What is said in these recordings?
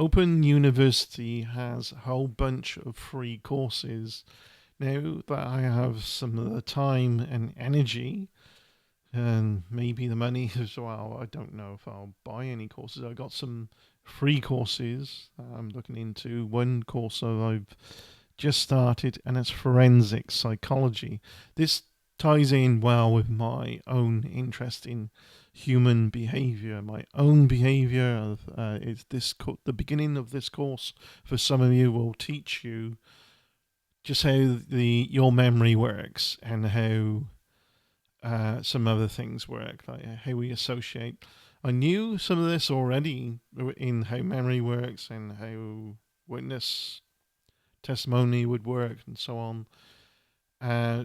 Open University has a whole bunch of free courses. Now that I have some of the time and energy, and maybe the money as well, I don't know if I'll buy any courses. I got some free courses that I'm looking into. One course that I've just started, and it's forensic psychology. This ties in well with my own interest in human behavior. My own behavior is the beginning of this course for some of you will teach you just how the your memory works and how some other things work, like how we associate. I knew some of this already in how memory works and how witness testimony would work and so on.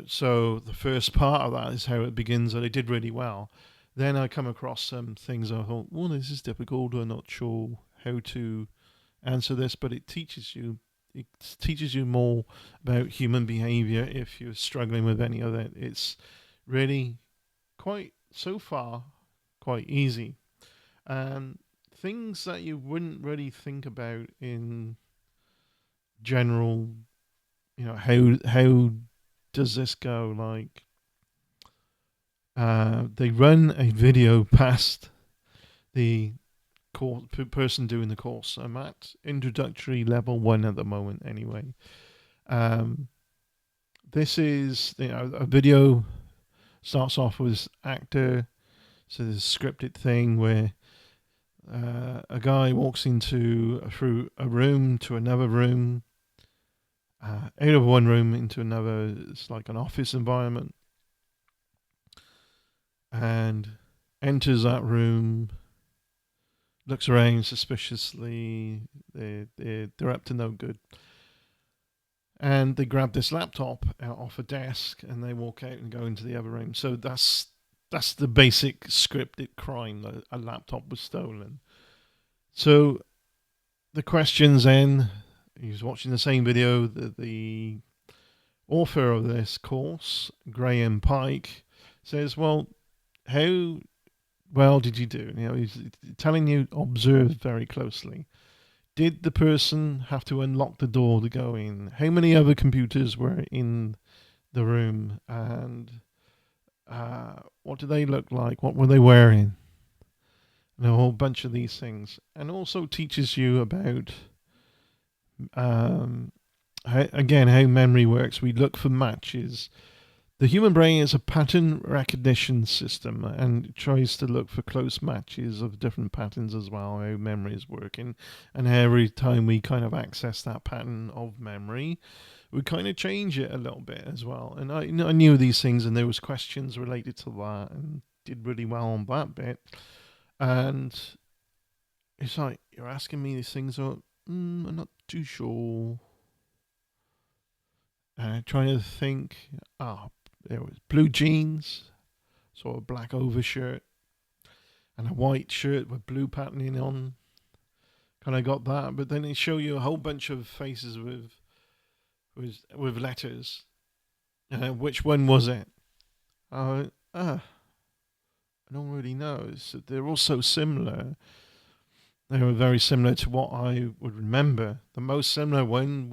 So the first part of that is how it begins, and I did really well. Then I come across some things I thought, well, this is difficult. I'm not sure how to answer this, but it teaches you more about human behavior if you're struggling with any of it. It's really quite so far quite easy, and things that you wouldn't really think about in general. How does this go? Like, they run a video past the person doing the course. I'm at introductory level 1 at the moment, anyway. Um, this is a video starts off with actor, so there's a scripted thing where a guy walks through a room to another room, out of one room into another. It's like an office environment, and enters that room, looks around suspiciously. They're up to no good, and they grab this laptop out off a desk and they walk out and go into the other room. So that's the basic scripted crime, that a laptop was stolen. So the questions then, he's watching the same video that the author of this course, Graham Pike, says, well, how well did you do? He's telling you observe very closely. Did the person have to unlock the door to go in? How many other computers were in the room? And what did they look like? What were they wearing? And a whole bunch of these things. And also teaches you about, how memory works. We look for matches. The human brain is a pattern recognition system and tries to look for close matches of different patterns as well, how memory is working. And every time we kind of access that pattern of memory, we kind of change it a little bit as well. And I knew these things, and there was questions related to that, and did really well on that bit. And it's like, you're asking me these things, I'm not too sure. Trying to think, there was blue jeans, sort of black overshirt, and a white shirt with blue patterning on. Kind of got that, but then they show you a whole bunch of faces with letters. Which one was it? I don't really know. They're all so similar. They were very similar to what I would remember. The most similar one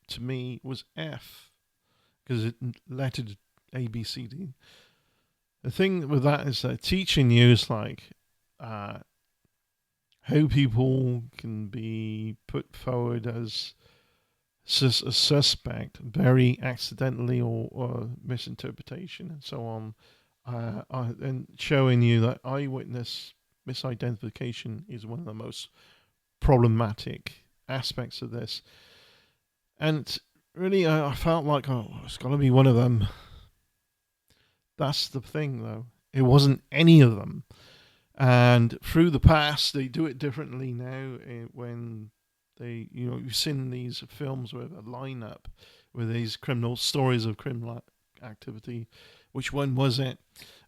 to me was F, because it lettered A, B, C, D. The thing with that is that teaching you is like how people can be put forward as a suspect very accidentally or misinterpretation and so on, and showing you that eyewitness misidentification is one of the most problematic aspects of this. And really, I felt like, it's got to be one of them. That's the thing, though. It wasn't any of them. And through the past, they do it differently now. When you've seen these films with a lineup with these criminal stories of criminal activity. Which one was it?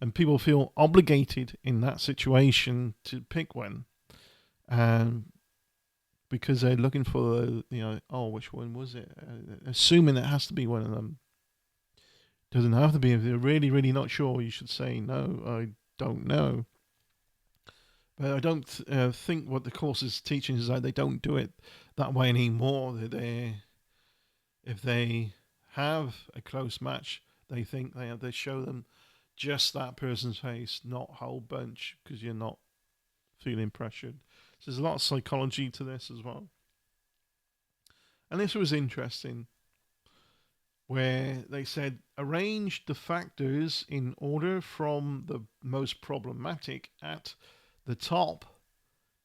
And people feel obligated in that situation to pick one. And because they're looking for which one was it? Assuming it has to be one of them. Doesn't have to be. If they're really, really not sure, you should say, no, I don't know. But I don't think what the course is teaching is that they don't do it that way anymore. That if they have a close match, they think they show them just that person's face, not whole bunch, because you're not feeling pressured. So there's a lot of psychology to this as well. And this was interesting, where they said arrange the factors in order from the most problematic at the top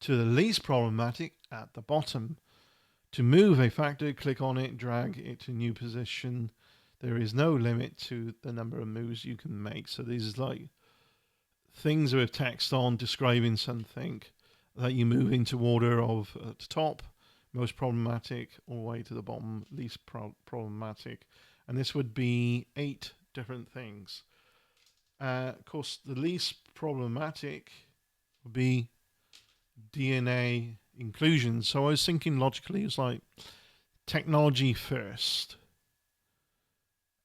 to the least problematic at the bottom. To move a factor, click on it, drag it to a new position. There is no limit to the number of moves you can make. So these is like things with text on describing something that you move into order of at the top, most problematic, all the way to the bottom, least problematic. And this would be 8 different things. Of course, the least problematic would be DNA inclusion. So I was thinking logically, it's like technology first.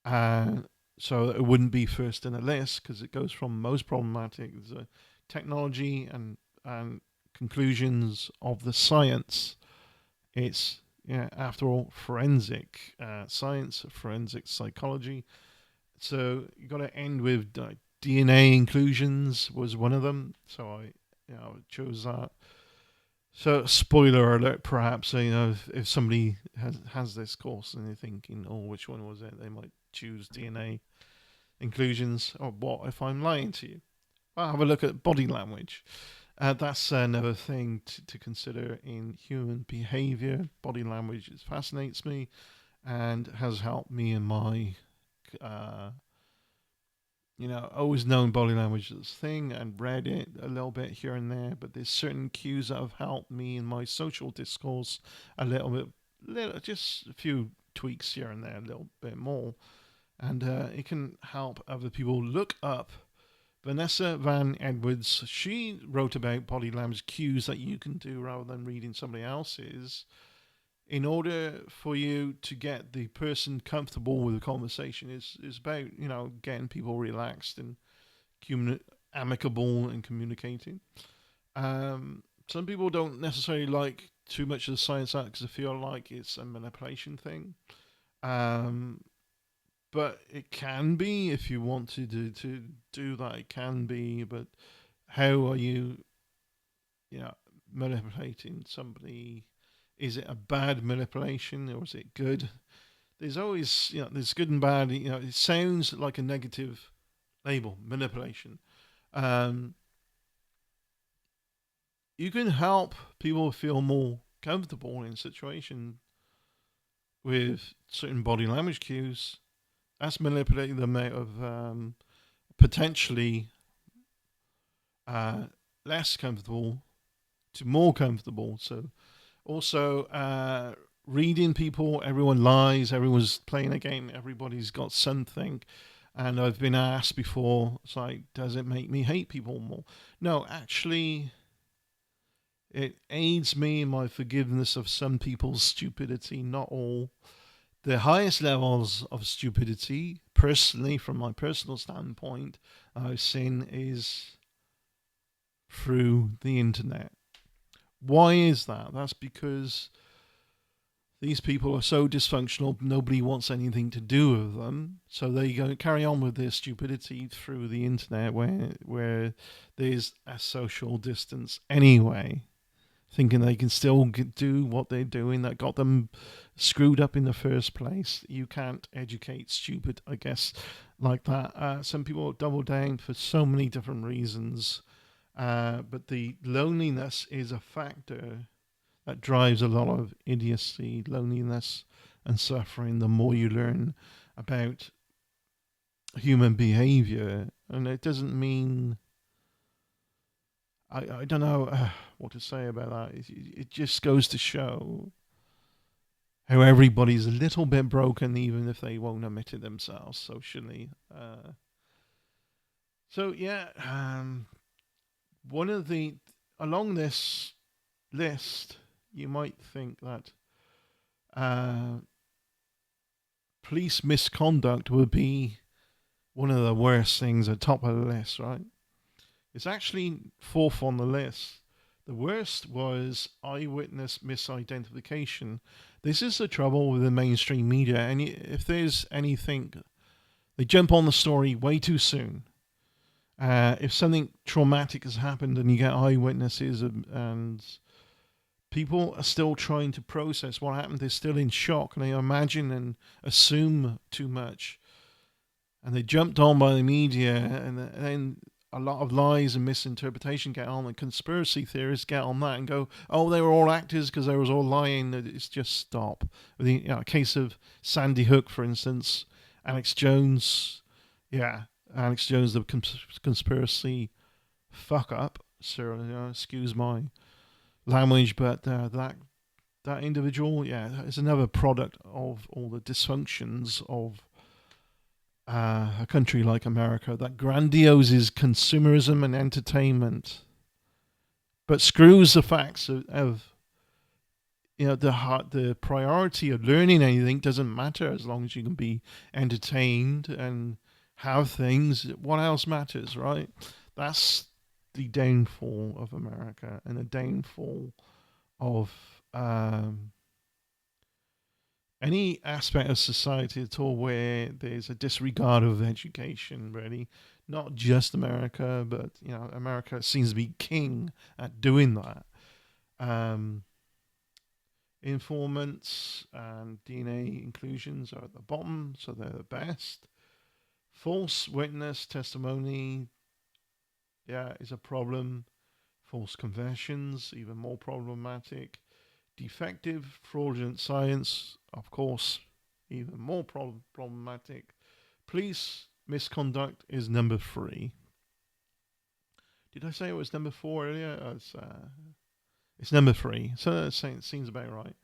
So it wouldn't be first in a list because it goes from most problematic. There's technology and conclusions of the science. It's after all, forensic science, forensic psychology. So you got to end with DNA inclusions was one of them. So I chose that. So spoiler alert, perhaps if somebody has this course and they're thinking, oh, which one was it? They might choose DNA inclusions. Or what if I'm lying to you? Well, have a look at body language. That's another thing to consider in human behavior. Body language fascinates me and has helped me in my, always known body language as a thing and read it a little bit here and there. But there's certain cues that have helped me in my social discourse a little bit, just a few tweaks here and there, a little bit more. And it can help other people look up Vanessa Van Edwards. She wrote about body language cues that you can do rather than reading somebody else's in order for you to get the person comfortable with the conversation. Is about getting people relaxed and amicable and communicating. Some people don't necessarily like too much of the science out because they feel like it's a manipulation thing. But it can be if you want to do that. It can be, but how are you, manipulating somebody? Is it a bad manipulation or is it good? There's always, there's good and bad. It sounds like a negative label, manipulation. You can help people feel more comfortable in situations with certain body language cues. That's manipulating them out of potentially less comfortable to more comfortable. So also reading people, everyone lies, everyone's playing a game, everybody's got something. And I've been asked before, it's like, does it make me hate people more? No, actually, it aids me in my forgiveness of some people's stupidity, not all. The highest levels of stupidity, personally, from my personal standpoint, I've seen is through the internet. Why is that? That's because these people are so dysfunctional, nobody wants anything to do with them. So they go carry on with their stupidity through the internet where there's a social distance anyway, thinking they can still do what they're doing that got them screwed up in the first place. You can't educate stupid, I guess, like that. Some people double down for so many different reasons, but the loneliness is a factor that drives a lot of idiocy, loneliness and suffering. The more you learn about human behavior, and it doesn't mean I don't know what to say about that. It just goes to show how everybody's a little bit broken, even if they won't admit it themselves socially. One of the along this list, you might think that police misconduct would be one of the worst things at top of the list, right? It's actually fourth on the list. The worst was eyewitness misidentification. This is the trouble with the mainstream media, and if there's anything, they jump on the story way too soon. If something traumatic has happened and you get eyewitnesses and people are still trying to process what happened, they're still in shock and they imagine and assume too much. And they jumped on by the media, and then a lot of lies and misinterpretation get on, and conspiracy theorists get on that and go, "Oh, they were all actors because they was all lying." It's just stop. A case of Sandy Hook, for instance, Alex Jones, yeah, Alex Jones, the conspiracy fuck up. Sir, excuse my language, but that individual, yeah, is another product of all the dysfunctions of a country like America that grandioses consumerism and entertainment, but screws the facts of the priority of learning anything doesn't matter as long as you can be entertained and have things. What else matters, right? That's the downfall of America and the downfall of any aspect of society at all where there's a disregard of education, really. Not just America, but America seems to be king at doing that. Um, Informants and DNA inclusions are at the bottom, so they're the best. False witness testimony, yeah, is a problem. False confessions, even more problematic. Defective, fraudulent science, of course, even more problematic. Police misconduct is number 3. Did I say it was number 4 earlier? It's number 3, so it seems about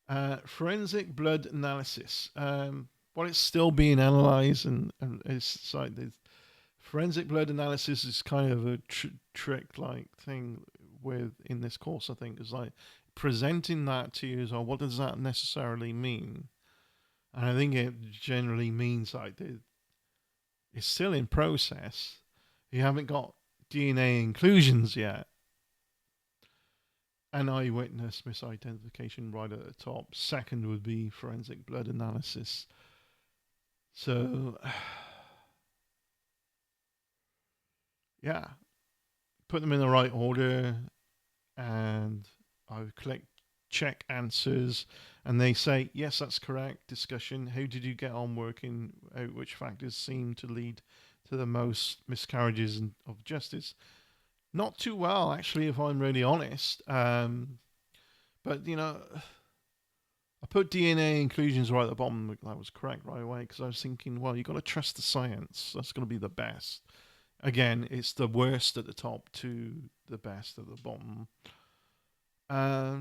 right. Forensic blood analysis. Well, it's still being analysed, and it's like the forensic blood analysis is kind of a trick-like thing in this course. I think is like presenting that to you as well. What does that necessarily mean? And I think it generally means like it's still in process. You haven't got DNA inclusions yet. And eyewitness misidentification right at the top. Second would be forensic blood analysis. So, yeah, put them in the right order, and I would click check answers, and they say, yes, that's correct. Discussion, how did you get on working out which factors seem to lead to the most miscarriages of justice? Not too well, actually, if I'm really honest. But, I put DNA inclusions right at the bottom. That was correct right away, because I was thinking, well, you've got to trust the science. That's going to be the best. Again, it's the worst at the top to the best at the bottom. How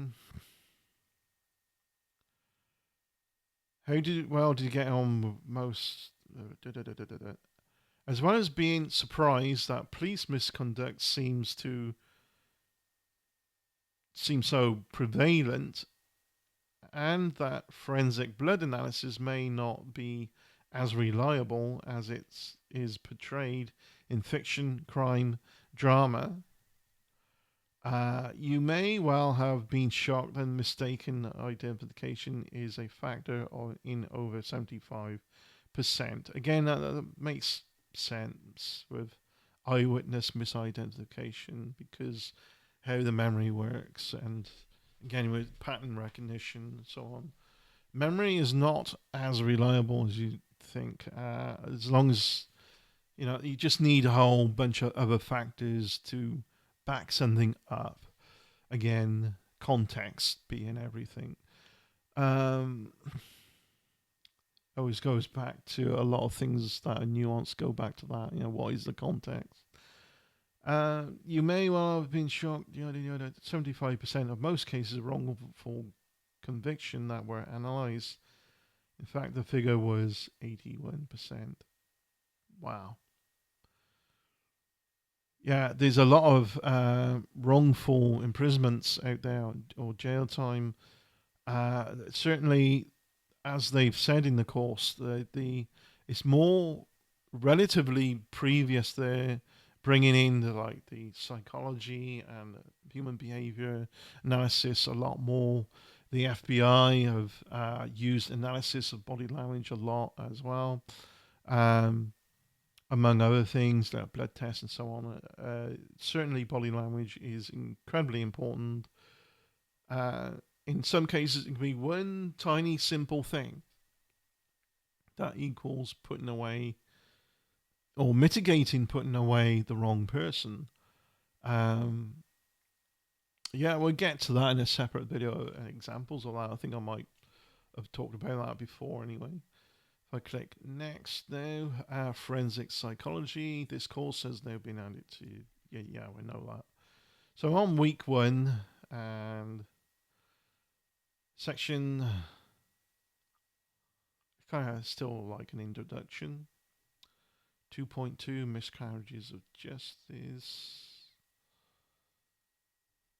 did you get on with most? As well as being surprised that police misconduct seem so prevalent, and that forensic blood analysis may not be as reliable as it is portrayed in fiction, crime, drama. You may well have been shocked and mistaken identification is a factor in over 75%. Again, that makes sense with eyewitness misidentification, because how the memory works, and again with pattern recognition and so on. Memory is not as reliable as you think, as long as you just need a whole bunch of other factors to back something up. Again, context being everything. Always goes back to a lot of things that are nuanced. Go back to that. What is the context? You may well have been shocked. 75% of most cases of wrongful conviction that were analysed. In fact, the figure was 81%. Wow. Yeah, there's a lot of wrongful imprisonments out there, or jail time. Certainly, as they've said in the course, it's more relatively previous there, bringing in the psychology and human behavior analysis a lot more. The FBI have used analysis of body language a lot as well, um, among other things like blood tests and so on. Certainly, body language is incredibly important. Uh, in some cases, it can be one tiny simple thing that equals putting away or mitigating putting away the wrong person. Um, yeah, we'll get to that in a separate video. Examples of that. I think I might have talked about that before anyway. If I click next now, forensic psychology. This course has now been added to. Yeah, we know that. So on week 1 and section kind of still like an introduction. 2.2 miscarriages of justice.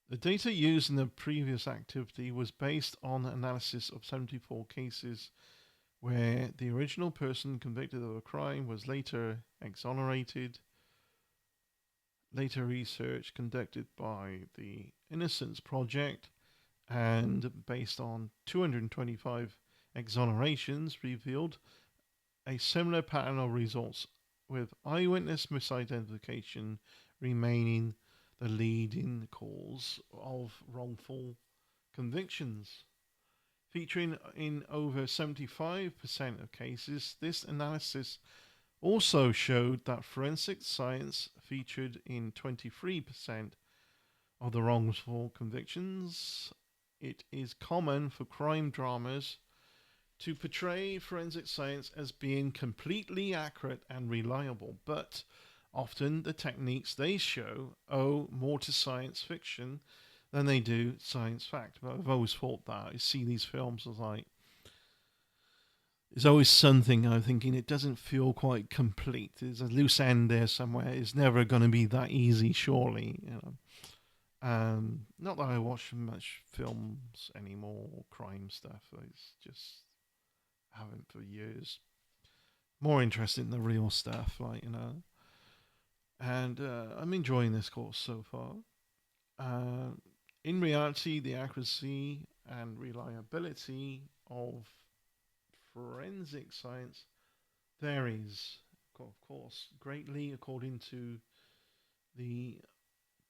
The data used in the previous activity was based on analysis of 74 cases where the original person convicted of a crime was later exonerated. Later research conducted by the Innocence Project and based on 225 exonerations revealed a similar pattern of results, with eyewitness misidentification remaining the leading cause of wrongful convictions. Featuring in over 75% of cases, this analysis also showed that forensic science featured in 23% of the wrongful convictions. It is common for crime dramas to portray forensic science as being completely accurate and reliable, but often the techniques they show owe more to science fiction than they do science fact. But I've always thought that. I see these films as like, there's always something I'm thinking it doesn't feel quite complete. There's a loose end there somewhere. It's never going to be that easy, surely. Not that I watch much films anymore, or crime stuff. It's just haven't for years. More interested in the real stuff, And I'm enjoying this course so far. Uh, in reality, the accuracy and reliability of forensic science varies, of course, greatly according to the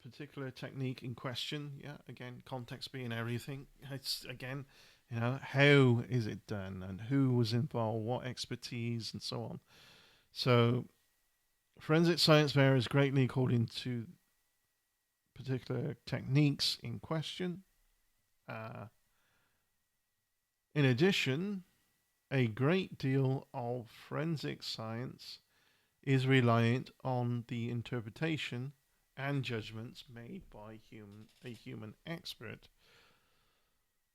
particular technique in question. Yeah, again, context being everything. It's again, how is it done and who was involved, what expertise, and so on. So, forensic science varies greatly according to particular techniques in question. Uh, in addition, a great deal of forensic science is reliant on the interpretation and judgments made by a human expert,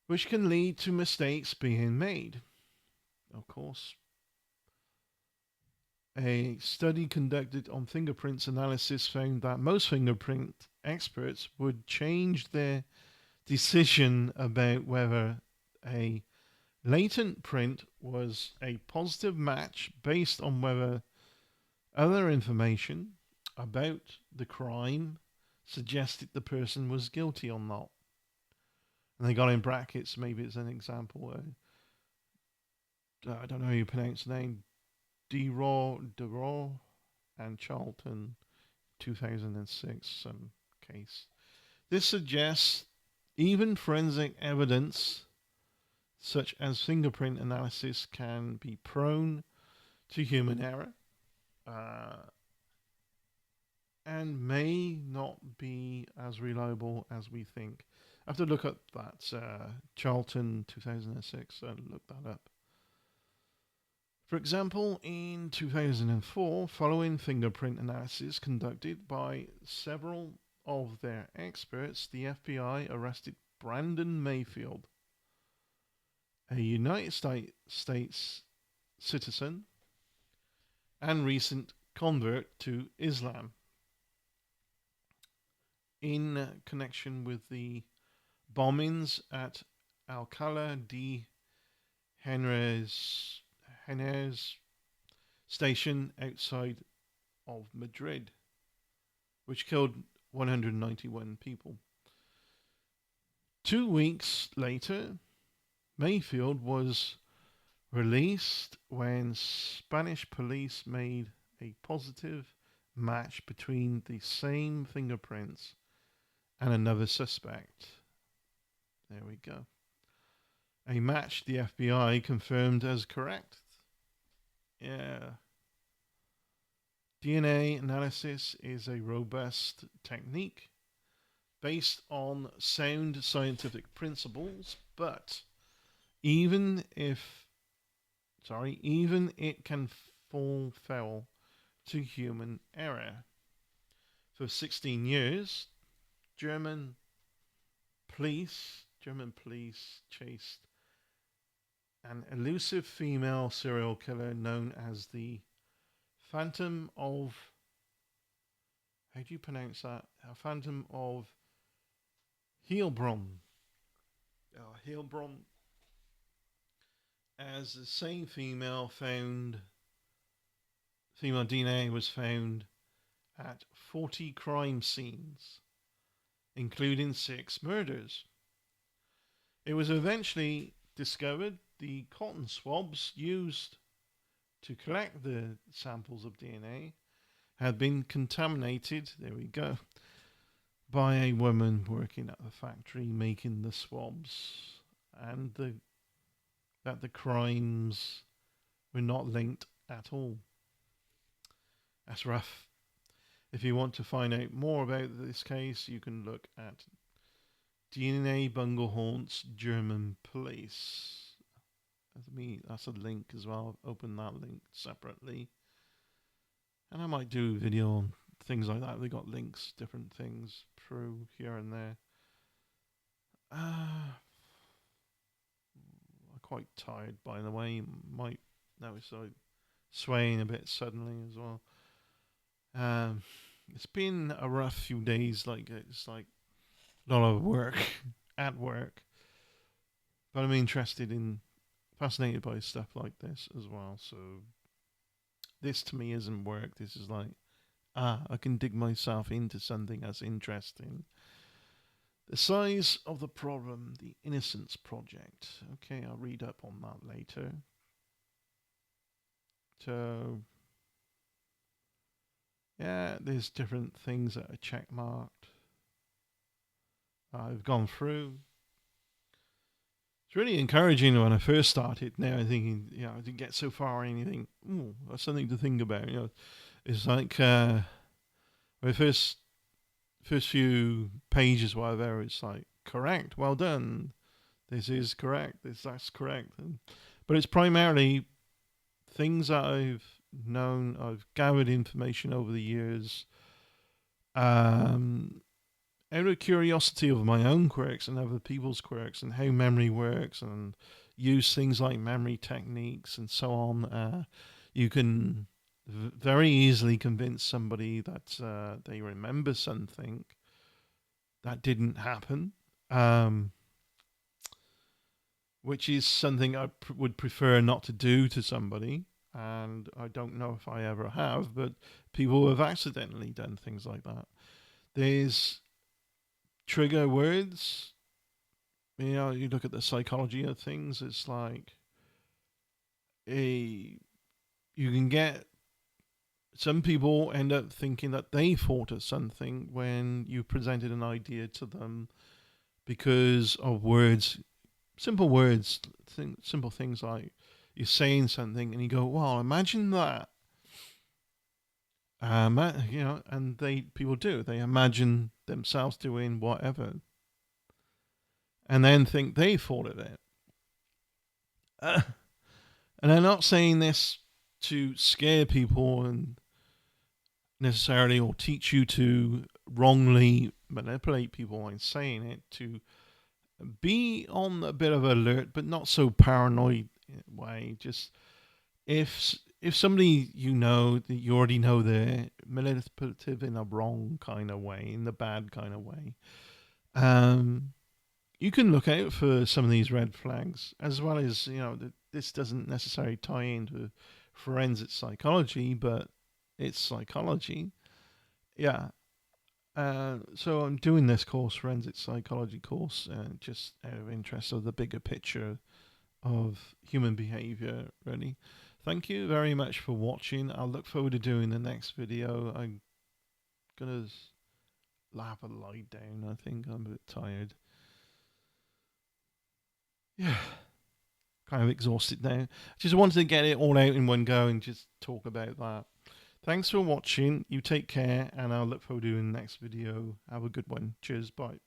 which can lead to mistakes being made. Of course, a study conducted on fingerprints analysis found that most fingerprint experts would change their decision about whether a latent print was a positive match based on whether other information about the crime suggested the person was guilty or not. And they got in brackets, maybe it's an example. I don't know how you pronounce the name. DeRaw and Charlton, 2006 case. This suggests even forensic evidence, such as fingerprint analysis, can be prone to human error and may not be as reliable as we think. I have to look up that Charlton 2006 and look that up. For example, in 2004, following fingerprint analysis conducted by several of their experts, the FBI arrested Brandon Mayfield, a United States citizen and recent convert to Islam, in connection with the bombings at Alcalá de Henares station outside of Madrid. which killed 191 people. 2 weeks later, Mayfield was released when Spanish police made a positive match between the same fingerprints and another suspect. There we go. A match the FBI confirmed as correct. Yeah. DNA analysis is a robust technique based on sound scientific principles, but even even it can fall foul to human error. For 16 years, German police chased an elusive female serial killer known as the Phantom of, how do you pronounce that? Phantom of Heilbronn. Heilbronn, as the same female DNA was found at 40 crime scenes, including 6 murders. It was eventually discovered the cotton swabs used to collect the samples of DNA had been contaminated, there we go, by a woman working at the factory making the swabs, and that the crimes were not linked at all. That's rough. If you want to find out more about this case, you can look at DNA Bungle Haunts German Police. That's a link as well. I'll open that link separately. And I might do a video on things like that. They got links, different things through here and there. I'm quite tired, by the way. You might notice I'm swaying a bit suddenly as well. It's been a rough few days. It's like a lot of work at work, but I'm fascinated by stuff like this as well. So this to me isn't work. This is like, I can dig myself into something that's interesting. The size of the problem, the Innocence Project. Okay, I'll read up on that later. So yeah, there's different things that are check marked. I've gone through. It's really encouraging when I first started. Now I'm thinking, I didn't get so far and you think, ooh, that's something to think about. It's like my first few pages, whatever, it's like, correct, well done. This is correct. That's correct. But it's primarily things that I've known, I've gathered information over the years. Out of curiosity of my own quirks and other people's quirks and how memory works, and use things like memory techniques and so on, you can very easily convince somebody that they remember something that didn't happen, which is something I would prefer not to do to somebody. And I don't know if I ever have, but people have accidentally done things like that. There's trigger words. You look at the psychology of things, it's like you can get, some people end up thinking that they thought of something when you presented an idea to them because of words, simple words, simple things like you're saying something and you go, well, imagine that. And people do. They imagine themselves doing whatever, and then think they thought of it. And I'm not saying this to scare people and necessarily, or teach you to wrongly manipulate people. I'm saying it to be on a bit of alert, but not so paranoid way. Just if somebody that you already know they're manipulative in a wrong kind of way, in the bad kind of way, you can look out for some of these red flags, as well as this doesn't necessarily tie into forensic psychology, but it's psychology. Yeah, So I'm doing this course, forensic psychology course, just out of interest of the bigger picture of human behavior, really. Thank you very much for watching. I'll look forward to doing the next video. I'm gonna have a lie down. I think I'm a bit tired. Yeah, kind of exhausted now. Just wanted to get it all out in one go and just talk about that. Thanks for watching. You take care, and I'll look forward to doing the next video. Have a good one. Cheers. Bye.